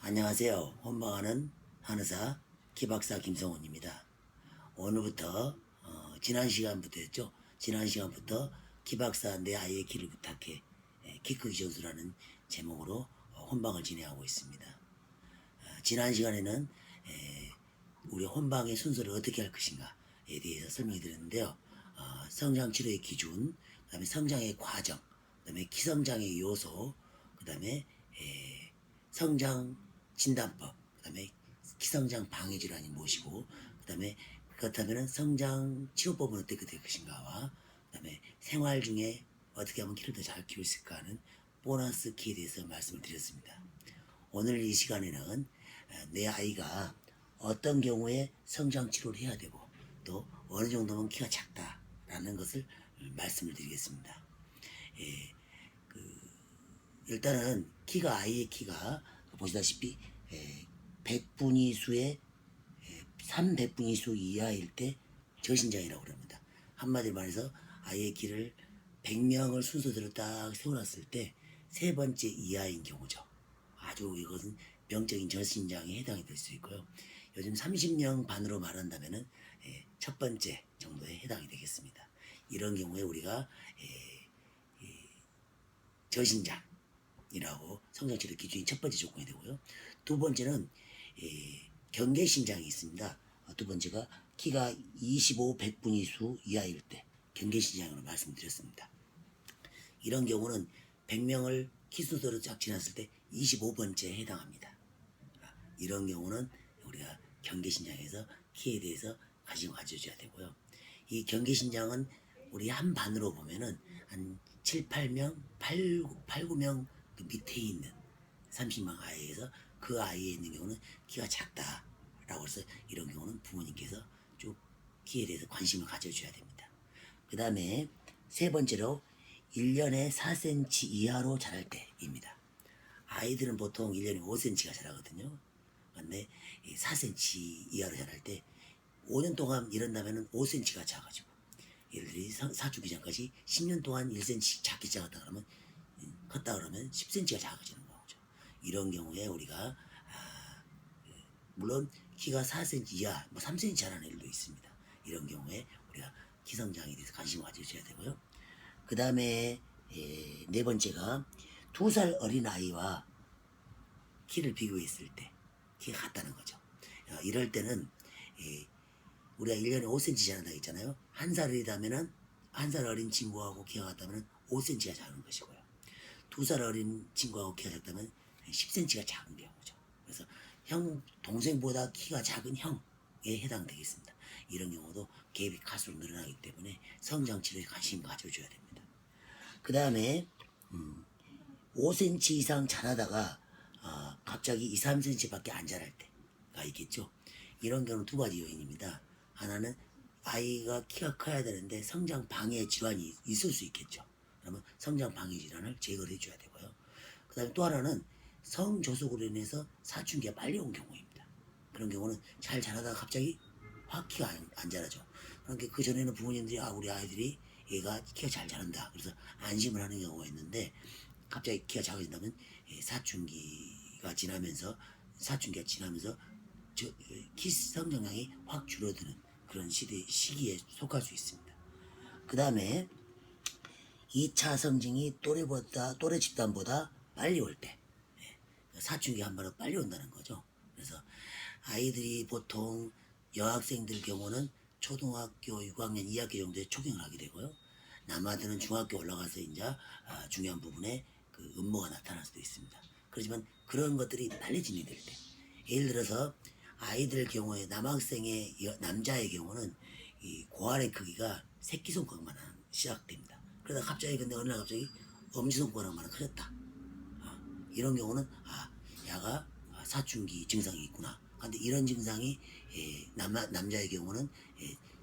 안녕하세요. 혼방하는 한의사 키박사 김성훈입니다. 오늘부터 지난 시간부터였죠. 지난 시간부터 키박사 내 아이의 키를 부탁해 키 크기 전수라는 제목으로 혼방을 진행하고 있습니다. 지난 시간에는 우리 혼방의 순서를 어떻게 할 것인가에 대해서 설명해 드렸는데요. 성장 치료의 기준, 그 다음에 성장의 과정, 그 다음에 기성장의 요소, 그 다음에 성장 진단법, 그 다음에 기성장 방해 질환이 무엇이고, 그 다음에 그렇다면 성장 치료법은 어떻게 될 것인가와, 그 다음에 생활 중에 어떻게 하면 키를 더 잘 키울 수 있을까 하는 보너스 키에 대해서 말씀을 드렸습니다. 오늘 이 시간에는 내 아이가 어떤 경우에 성장 치료를 해야 되고 또 어느 정도면 키가 작다라는 것을 말씀을 드리겠습니다. 일단은 키가 아이의 키가 보시다시피 100분위 수의 300분위 수 이하일 때 저신장이라고 합니다. 한마디로 말해서 아이의 키를 100명을 순서대로 딱 세워놨을 때 세 번째 이하인 경우죠. 아주 이것은 병적인 저신장에 해당이 될 수 있고요. 요즘 30명 반으로 말한다면은 첫 번째 정도에 해당이 되겠습니다. 이런 경우에 우리가 저신장이라고 성장치료 기준이 첫 번째 조건이 되고요. 두 번째는 경계신장이 있습니다. 두 번째가 키가 25, 100분위 수 이하일 때 경계신장으로 말씀드렸습니다. 이런 경우는 100명을 키 순서로 쫙 지났을 때 25번째에 해당합니다. 이런 경우는 우리가 경계신장에서 키에 대해서 관심을 가져줘야 되고요. 이 경계신장은 우리 한 반으로 보면은 한 7, 8명, 8, 9명 그 밑에 있는 30명 아이에서 그 아이에 있는 경우는 키가 작다라고 해서 이런 경우는 부모님께서 쭉 키에 대해서 관심을 가져줘야 됩니다. 그 다음에 세 번째로 1년에 4cm 이하로 자랄 때입니다. 아이들은 보통 1년에 5cm가 자라거든요. 근데 4cm 이하로 자랄 때 5년 동안 이런다면 5cm가 작아지고 예를 들어 사주기 전까지 10년 동안 1cm 작게 작았다 그러면 컸다 그러면 10cm가 작아지는 거죠. 이런 경우에 우리가 물론 키가 4cm 이하, 뭐 3cm 자라는 애들도 있습니다. 이런 경우에 우리가 키성장에 대해서 관심을 가져줘야 되고요. 그 다음에 네 번째가 2살 어린 아이와 키를 비교했을 때 키가 같다는 거죠. 이럴 때는 우리가 1년에 5cm 자란다고 했잖아요. 한 살이라면은 한 살 어린 친구하고 키가 같다면 5cm가 작은 것이고요. 2살 어린 친구하고 키가 작다면 10cm가 작은 경우죠. 그래서 동생보다 키가 작은 형에 해당되겠습니다. 이런 경우도 갭이 갈수록 늘어나기 때문에 성장치료에 관심 가져줘야 됩니다. 그 다음에 5cm 이상 자라다가 갑자기 2, 3cm밖에 안 자랄 때가 있겠죠. 이런 경우는 두 가지 요인입니다. 하나는 아이가 키가 커야 되는데 성장 방해 질환이 있을 수 있겠죠. 그러면 성장 방해 질환을 제거를 해줘야 되고요. 그 다음에 또 하나는 성조숙으로 인해서 사춘기가 빨리 온 경우입니다. 그런 경우는 잘 자라다가 갑자기 확 키가 안 자라죠. 그러니까 그 전에는 부모님들이 우리 아이들이 얘가 키가 잘 자란다 그래서 안심을 하는 경우가 있는데 갑자기 키가 작아진다면 사춘기가 지나면서 키 성장량이 확 줄어드는 그런 시기에 속할 수 있습니다. 그 다음에 2차 성징이 또래 집단보다 빨리 올 때 사춘기 한 번은 빨리 온다는 거죠. 그래서 아이들이 보통 여학생들 경우는 초등학교 6학년 2학기 정도에 초경을 하게 되고요. 남아들은 중학교 올라가서 이제 중요한 부분에 그 음모가 나타날 수도 있습니다. 그렇지만 그런 것들이 빨리 진행될 때 예를 들어서 아이들 경우에 남학생의 남자의 경우는 이 고환의 크기가 새끼손가락만 시작됩니다. 그러다 갑자기 근데 어느 날 갑자기 엄지손가락만 커졌다. 이런 경우는 야가 사춘기 증상이 있구나. 근데 이런 증상이 남자의 경우는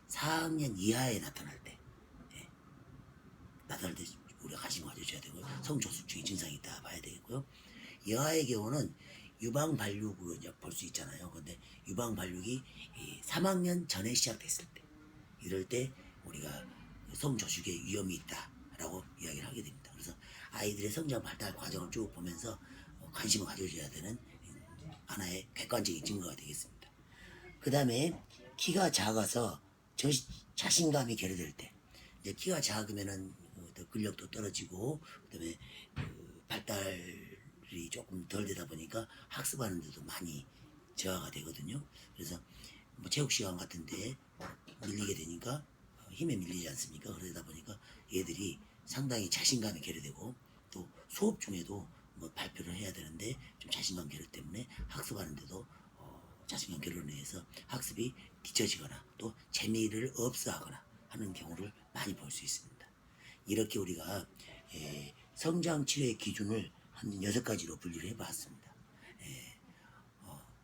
4학년 이하에 나타날 때 우리가 관심을 가져줘야 되고요. 성조숙증의 증상이 있다 봐야 되겠고요. 여아의 경우는 유방 발육으로 이제 볼 수 있잖아요. 근데 유방 발육이 3학년 전에 시작됐을 때 이럴 때 우리가 성조숙의 위험이 있다라고 이야기를 하게 됩니다. 그래서 아이들의 성장 발달 과정을 쭉 보면서 관심을 가져줘야 되는 하나의 객관적인 증거가 되겠습니다. 그 다음에 키가 작아서 자신감이 결여될 때, 이제 키가 작으면은 근력도 떨어지고, 그다음에 발달이 조금 덜 되다 보니까 학습하는 데도 많이 저하가 되거든요. 그래서 뭐 체육 시간 같은데 밀리게 되니까 힘에 밀리지 않습니까? 그러다 보니까 얘들이 상당히 자신감이 결여되고, 또 수업 중에도 뭐 발표를 해야 되는데 좀 자신감 결여 때문에 학습하는데도 자신감 결여로 인해서 학습이 뒤처지거나 또 재미를 없어하거나 하는 경우를 많이 볼 수 있습니다. 이렇게 우리가 성장 치료의 기준을 한 6가지로 분류를 해봤습니다.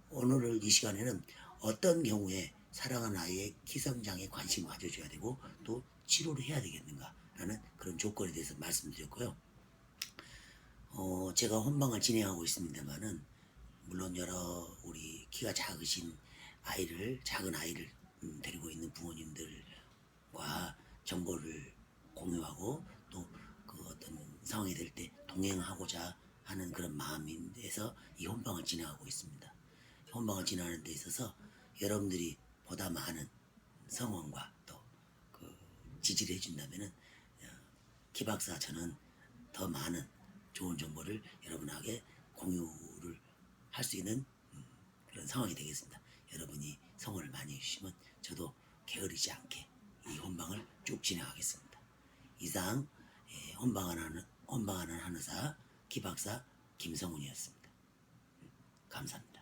오늘 이 시간에는 어떤 경우에 사랑하는 아이의 키 성장에 관심을 가져줘야 되고 또 치료를 해야 되겠는가라는 그런 조건에 대해서 말씀드렸고요. 제가 혼방을 진행하고 있습니다만은 물론 여러 우리 키가 작으신 작은 아이를 데리고 있는 부모님들과 정보를 공유하고 또 그 어떤 상황이 될 때 동행하고자 하는 그런 마음에서 이 혼방을 진행하고 있습니다. 혼방을 진행하는 데 있어서 여러분들이 보다 많은 성원과 또 그 지지를 해준다면은 키박사 저는 더 많은 좋은 정보를 여러분에게 공유를 할 수 있는 그런 상황이 되겠습니다. 여러분이 성원을 많이 해주시면 저도 게으르지 않게 이 혼방을 쭉 진행하겠습니다. 이상 혼방하는 한의사 키박사 김성훈이었습니다. 감사합니다.